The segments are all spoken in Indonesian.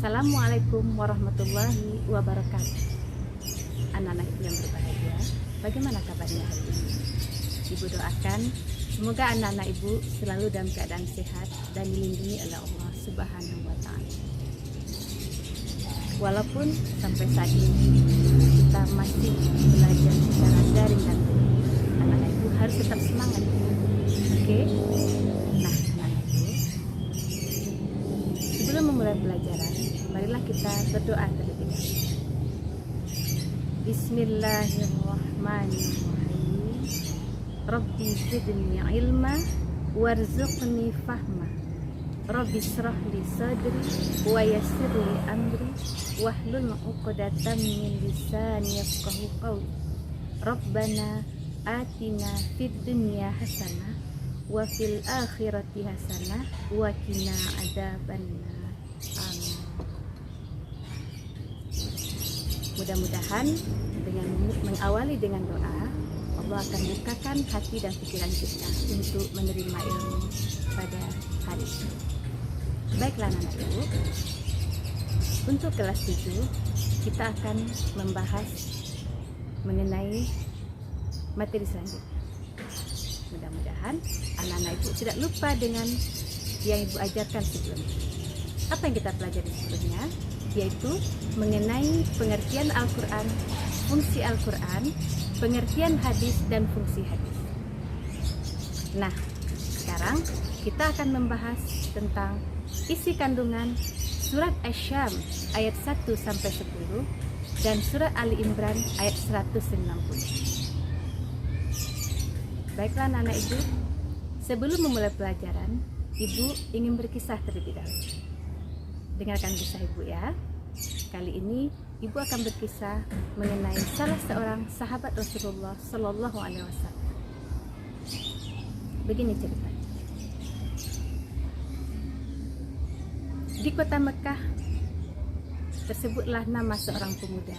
Assalamualaikum warahmatullahi wabarakatuh. Anak-anak yang berbahagia, bagaimana kabarnya hari ini? Ibu doakan semoga anak-anak ibu selalu dalam keadaan sehat dan dilindungi oleh Allah Subhanahu wa Ta'ala. Walaupun sampai saat ini kita masih belajar secara daring dan anak-anak ibu harus tetap semangat. Oke? Nah, anak-anak ibu, sebelum memulai pelajaran, marilah kita berdoa terlebih dahulu. Bismillahirrahmanirrahim. Rabbi zidni ilma warzuqni fahma. Rabbi shrah li sadri wa yassir li amri wahlul 'uqdatam min lisani yafqahu qawli. Rabbana atina fid dunya hasanah wa fil akhirati hasanah wa qina adzabannar. Amin. Mudah-mudahan dengan mengawali dengan doa, Allah akan bukakan hati dan pikiran kita untuk menerima ilmu pada hari ini. Baiklah anak-anak ibu, untuk kelas 7 kita akan membahas mengenai materi selanjutnya. Mudah-mudahan anak-anak ibu tidak lupa dengan yang ibu ajarkan sebelumnya. Apa yang kita pelajari sebelumnya? Yaitu mengenai pengertian Al-Quran, fungsi Al-Quran, pengertian hadis, dan fungsi hadis. Nah, sekarang kita akan membahas tentang isi kandungan surat Asy-Syam ayat 1-10 dan surat Ali Imran ayat 190. Baiklah anak-anak ibu, sebelum memulai pelajaran, ibu ingin berkisah terlebih dahulu. Dengarkan kisah ibu ya. Kali ini ibu akan berkisah mengenai salah seorang sahabat Rasulullah Shallallahu Alaihi Wasallam. Begini ceritanya. Di kota Mekah tersebutlah nama seorang pemuda.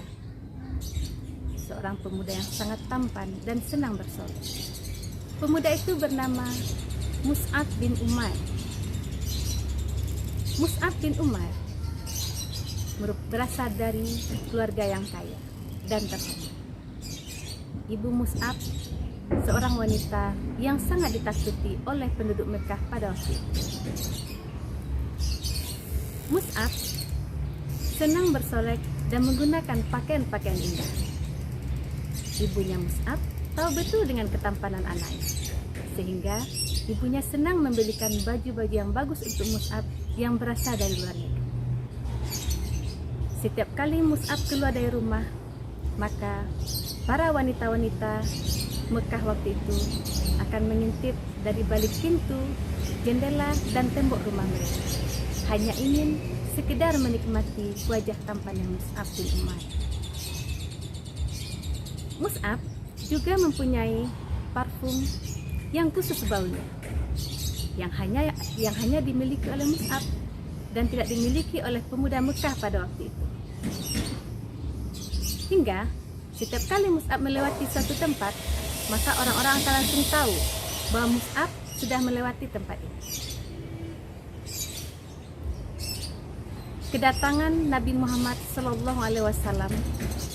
Seorang pemuda yang sangat tampan dan senang bersolek. Pemuda itu bernama Mus'ab bin Umair. Mus'ab bin Umair berasal dari keluarga yang kaya dan terhormat. Ibu Mus'ab seorang wanita yang sangat ditakuti oleh penduduk Mekah pada waktu itu. Mus'ab senang bersolek dan menggunakan pakaian-pakaian indah. Ibunya Mus'ab tahu betul dengan ketampanan anaknya, sehingga ibunya senang membelikan baju-baju yang bagus untuk Mus'ab yang berasal dari luar negeri. Setiap kali Mus'ab keluar dari rumah, maka para wanita-wanita Mekah waktu itu akan mengintip dari balik pintu, jendela, dan tembok rumah mereka, hanya ingin sekedar menikmati wajah tampannya Mus'ab bin Umair. Mus'ab juga mempunyai parfum yang khusus baunya, yang hanya dimiliki oleh Mus'ab dan tidak dimiliki oleh pemuda Mekah pada waktu itu. Hingga setiap kali Mus'ab melewati suatu tempat, maka orang-orang akan langsung tahu bahwa Mus'ab sudah melewati tempat ini. Kedatangan Nabi Muhammad SAW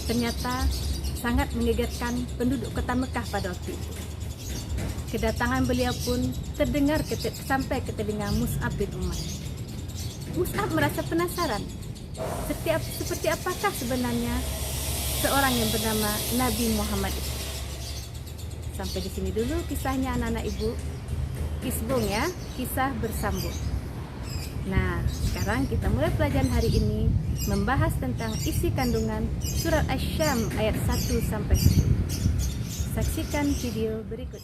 ternyata sangat mengegetkan penduduk kota Mekah pada waktu itu. Kedatangan beliau pun terdengar sampai ke telinga Mus'ab bin Umair. Mus'ab merasa penasaran, seperti apakah sebenarnya seorang yang bernama Nabi Muhammad itu. Sampai di sini dulu kisahnya anak-anak ibu. Kisbung ya, kisah bersambung. Nah, sekarang kita mulai pelajaran hari ini membahas tentang isi kandungan surat Asy-Syam ayat 1-10. Saksikan video berikut.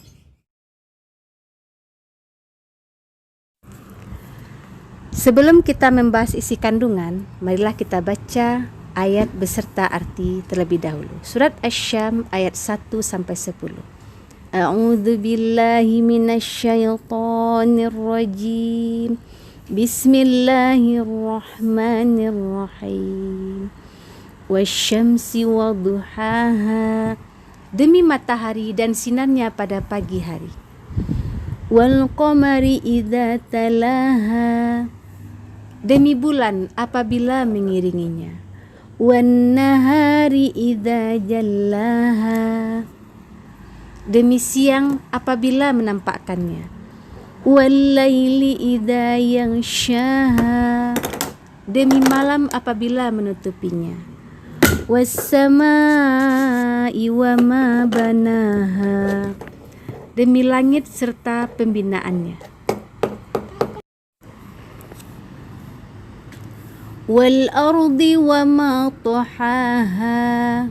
Sebelum kita membahas isi kandungan, marilah kita baca ayat beserta arti terlebih dahulu. Surat Asy-Syam ayat 1-10. A'udzu billahi minasyaitonir rajim. Bismillahirrahmanirrahim. Wasyamsi waduhaha. Demi matahari dan sinarnya pada pagi hari. Wal qamari idza talaha. demi bulan apabila mengiringinya, wan nahari idza jallaha, demi siang apabila menampakkannya, wal laili idza yaghshaha, demi malam apabila menutupinya, was samaa'i wa ma banaha, demi langit serta pembinaannya, wal ardi wa ma tahaha,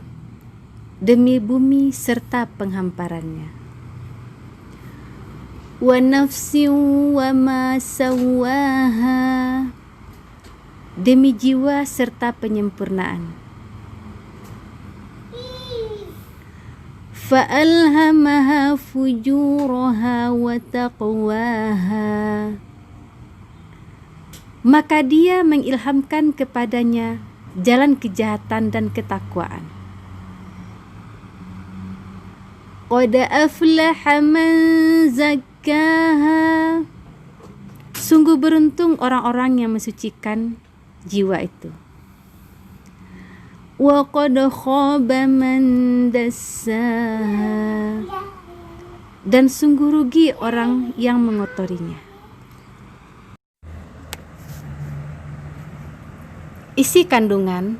demi bumi serta penghamparannya, wa nafsin wa ma sawaha, demi jiwa serta penyempurnaan, fa alhamaha fujuraha wa taqwaha, maka dia mengilhamkan kepadanya jalan kejahatan dan ketakwaan. Qad aflaha man zakkaha, sungguh beruntung orang-orang yang mensucikan jiwa itu. Wa qad khaba man dassaha, dan sungguh rugi orang yang mengotorinya. Isi kandungan: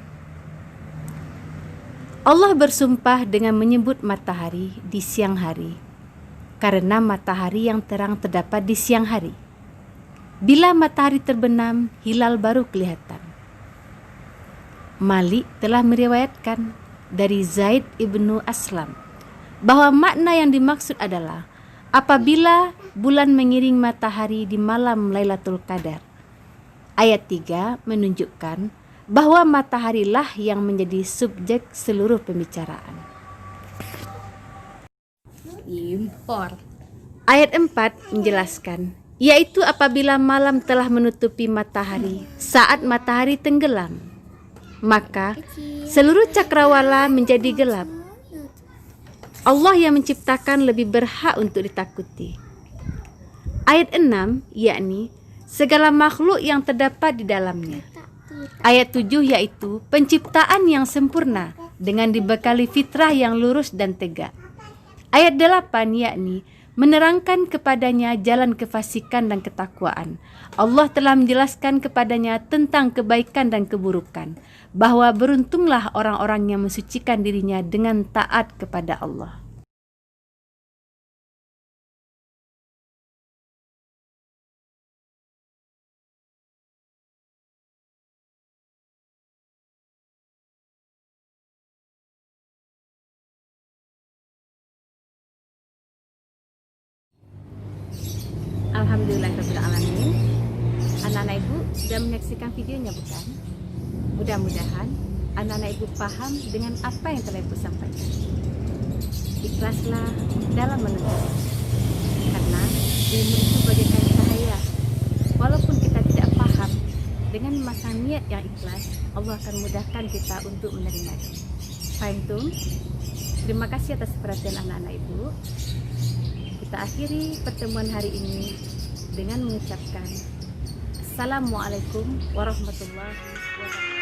Allah bersumpah dengan menyebut matahari di siang hari, karena matahari yang terang terdapat di siang hari. Bila matahari terbenam, hilal baru kelihatan. Malik telah meriwayatkan dari Zaid ibnu Aslam bahwa makna yang dimaksud adalah apabila bulan mengiring matahari di malam Lailatul Qadar. Ayat 3 menunjukkan bahwa mataharilah yang menjadi subjek seluruh pembicaraan. Impor. Ayat 4 menjelaskan, yaitu apabila malam telah menutupi matahari saat matahari tenggelam, maka seluruh cakrawala menjadi gelap. Allah yang menciptakan lebih berhak untuk ditakuti. Ayat 6 yakni segala makhluk yang terdapat di dalamnya. Ayat 7 yaitu penciptaan yang sempurna dengan dibekali fitrah yang lurus dan tegak. Ayat 8 yakni menerangkan kepadanya jalan kefasikan dan ketakwaan. Allah telah menjelaskan kepadanya tentang kebaikan dan keburukan, bahwa beruntunglah orang-orang yang mensucikan dirinya dengan taat kepada Allah. Alhamdulillahirrahmanirrahim. Anak-anak ibu sudah menyaksikan videonya bukan? Mudah-mudahan anak-anak ibu paham dengan apa yang telah ibu sampaikan. Ikhlaslah dalam menuntut, karena ilmu itu bagaikan cahaya. Walaupun kita tidak paham, dengan memasang niat yang ikhlas, Allah akan mudahkan kita untuk menerimanya. Fahimtum? Terima kasih atas perhatian anak-anak ibu. Kita akhiri pertemuan hari ini dengan mengucapkan Assalamualaikum warahmatullahi wabarakatuh.